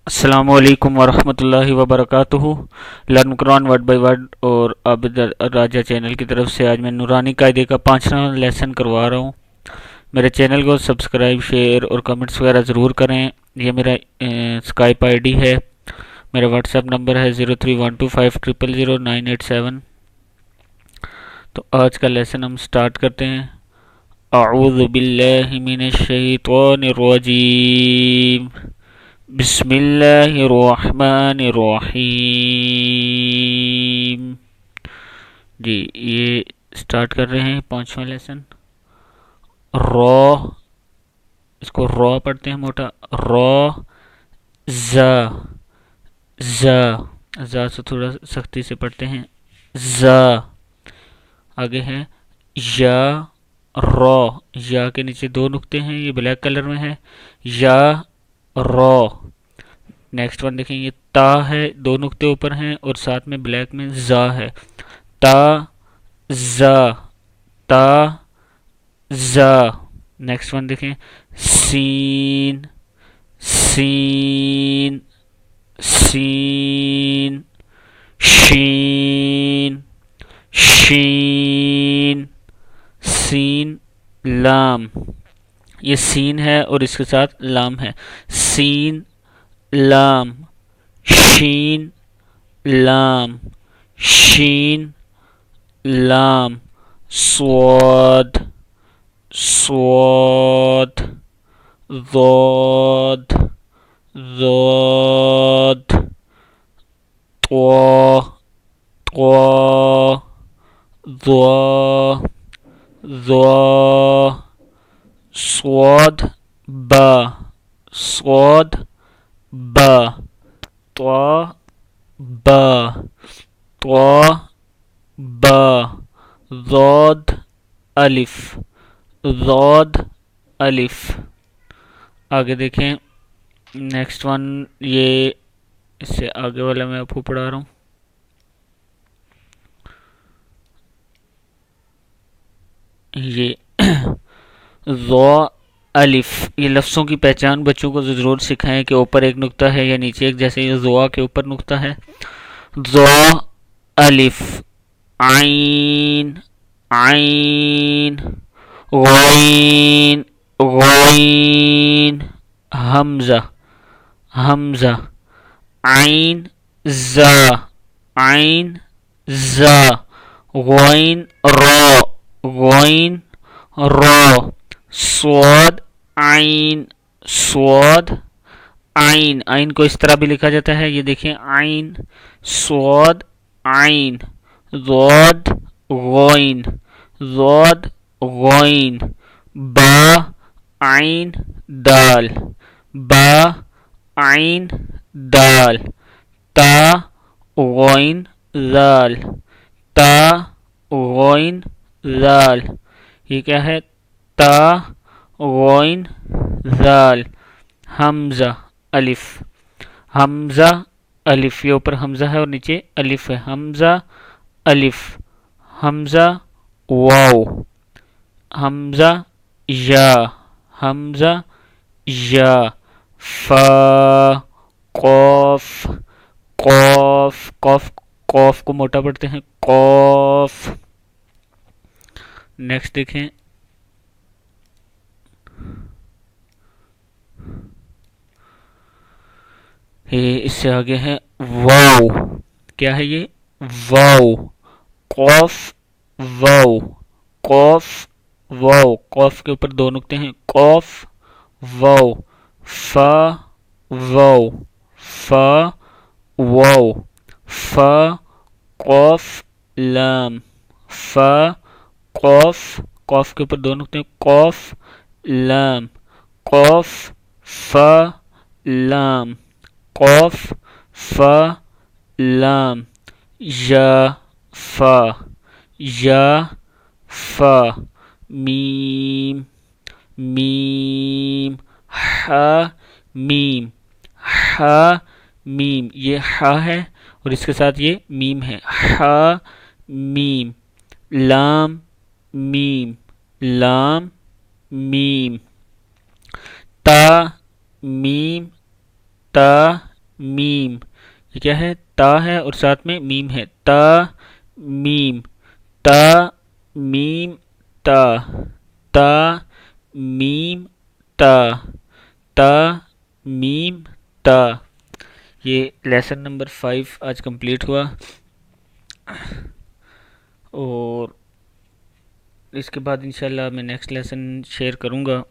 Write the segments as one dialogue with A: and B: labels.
A: السلام علیکم ورحمۃ اللہ وبرکاتہ۔ Learn Quran word by word اور عابد راجہ چینل کی طرف سے آج میں نورانی قاعدے کا 5واں لیسن کروا رہا ہوں۔ میرے چینل کو سبسکرائب، شیئر اور کمنٹس وغیرہ ضرور کریں۔ یہ میرا اسکائپ آئی ڈی ہے، میرا واٹس ایپ نمبر ہے 0312500987۔ تو آج کا لیسن ہم سٹارٹ کرتے ہیں۔ اعوذ باللہ من الشیطان الرجیم، بسم اللہ الرحمن الرحیم۔ جی یہ سٹارٹ کر رہے ہیں 5واں لیسن۔ رو، اس کو رو پڑھتے ہیں موٹا، رو زا، زا زا سے تھوڑا سختی سے پڑھتے ہیں، زا۔ آگے ہے یا، رو، یا کے نیچے 2 نقطے ہیں، یہ بلیک کلر میں ہے، یا رو۔ نیکسٹ ون دیکھیں، یہ تا ہے، 2 نقطے اوپر ہیں اور ساتھ میں بلیک میں زا ہے، تا زا، تا زا۔ نیکسٹ ون دیکھیں، سین، سین، سین، شین، شین، سین، لام۔ یہ سین ہے اور اس کے ساتھ لام ہے، سین، لام، شین، لام، شین، لام، صاد، صاد، ضاد، ضاد، طا، طا، ضا، ضا، صاد، با، صاد، با، طا، با، طا، با، ضاد، الف، ضاد، الف۔ آگے دیکھیں نیکسٹ ون، یہ اس سے آگے والا میں آپ کو پڑھا رہا ہوں۔ یہ ضا، الف، یہ لفظوں کی پہچان بچوں کو ضرور سکھائیں کہ اوپر ایک نقطہ ہے یا نیچے ایک، جیسے یہ ضا کے اوپر نقطہ ہے، ضا، الف، عین، عین، غین، غین، حمزہ، حمزہ، عین، زا، عین، زا، غین، را، غین، را، صاد، عین، صاد، عین۔ عین کو اس طرح بھی لکھا جاتا ہے، یہ دیکھیں، عین، صاد، عین، ضاد، غین، ضاد، غین، با، عین، دال، با، عین، دال، تا، غین، ذال، تا، غین، ذال۔ یہ کیا ہے؟ تا، غین، ذال۔ حمزہ، الف، حمزہ، الف، یہ اوپر حمزہ ہے اور نیچے الف ہے، حمزہ، الف، حمزہ، واو، حمزہ، یا، حمزہ، یا، فا، قاف، قاف، قاف، قاف کو موٹا پڑھتے ہیں، قاف۔ نیکسٹ دیکھیں، اس سے آگے ہے واو۔ کیا ہے یہ؟ واو، قاف، واو، قاف، واو، قاف کے اوپر 2 نقطے ہیں، قاف، واو، فا، واو، فا، واو، فا، قاف، لام، فا، قاف، قاف کے اوپر 2 نقطے ہیں، قاف، لام، قاف، فا، لام، قاف، فا، لام، یا، فا، یا، فا، میم، میم، ہا، میم، ہا، میم۔ یہ ہا ہے اور اس کے ساتھ یہ میم ہے، ہا، میم، لام، میم، لام، میم، تا، میم، تا، میم، یہ کیا ہے؟ تا ہے اور ساتھ میں میم ہے، تا میم، تا میم تا، تا میم تا، تا میم تا۔ یہ لیسن نمبر 5 آج کمپلیٹ ہوا، اور اس کے بعد انشاءاللہ میں نیکسٹ لیسن شیئر کروں گا۔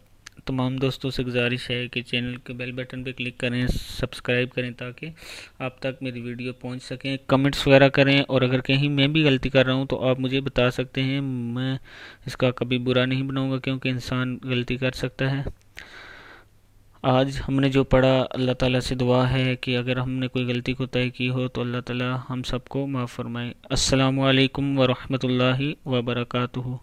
A: تمام دوستوں سے گزارش ہے کہ چینل کے بیل بٹن پہ کلک کریں، سبسکرائب کریں تاکہ آپ تک میری ویڈیو پہنچ سکیں، کمنٹس وغیرہ کریں، اور اگر کہیں میں بھی غلطی کر رہا ہوں تو آپ مجھے بتا سکتے ہیں، میں اس کا کبھی برا نہیں بناؤں گا کیونکہ انسان غلطی کر سکتا ہے۔ آج ہم نے جو پڑھا، اللہ تعالیٰ سے دعا ہے کہ اگر ہم نے کوئی غلطی کوتاہی کی ہو تو اللہ تعالیٰ ہم سب کو معاف فرمائے۔ السلام علیکم ورحمۃ اللہ وبرکاتہ۔